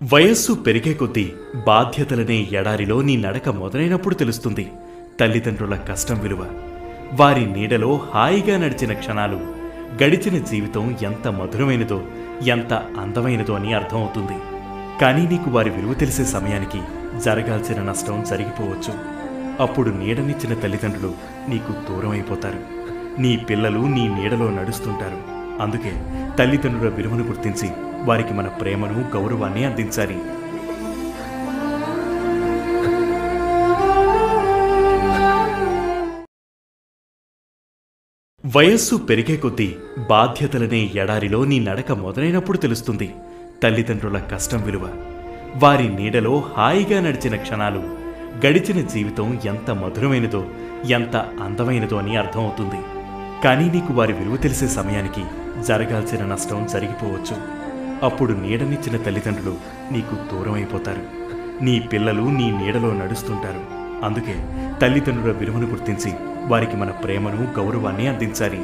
వయస్సు పెరిగే కొద్దీ బాధ్యతలనే ఎడారిలో నీ నడక మొదలైనప్పుడు తెలుస్తుంది తల్లిదండ్రుల కష్టం విలువ. వారి నీడలో హాయిగా నడిచిన క్షణాలు, గడిచిన జీవితం ఎంత మధురమైనదో, ఎంత అందమైనదో అని అర్థమవుతుంది. కానీ నీకు వారి విలువ తెలిసే సమయానికి జరగాల్సిన నష్టం జరిగిపోవచ్చు. అప్పుడు నీడనిచ్చిన తల్లిదండ్రులు నీకు దూరం అయిపోతారు. నీ పిల్లలు నీ నీడలో నడుస్తుంటారు. అందుకే తల్లిదండ్రుల విలువను గుర్తించి వారికి మన ప్రేమను, గౌరవాన్ని అందించాలి. వయస్సు పెరిగే కొద్దీ బాధ్యతలనే ఎడారిలో నీ నడక మొదలైనప్పుడు తెలుస్తుంది తల్లిదండ్రుల కష్టం విలువ. వారి నీడలో హాయిగా నడిచిన క్షణాలు, గడిచిన జీవితం ఎంత మధురమైనదో, ఎంత అందమైనదో అని అర్థమవుతుంది. కానీ నీకు వారి విలువ తెలిసే సమయానికి జరగాల్సిన నష్టం జరిగిపోవచ్చు. అప్పుడు నీడనిచ్చిన తల్లిదండ్రులు నీకు దూరం అయిపోతారు. నీ పిల్లలు నీ నీడలో నడుస్తుంటారు. అందుకే తల్లిదండ్రుల విలువను గుర్తించి వారికి మన ప్రేమను, గౌరవాన్ని అందించాలి.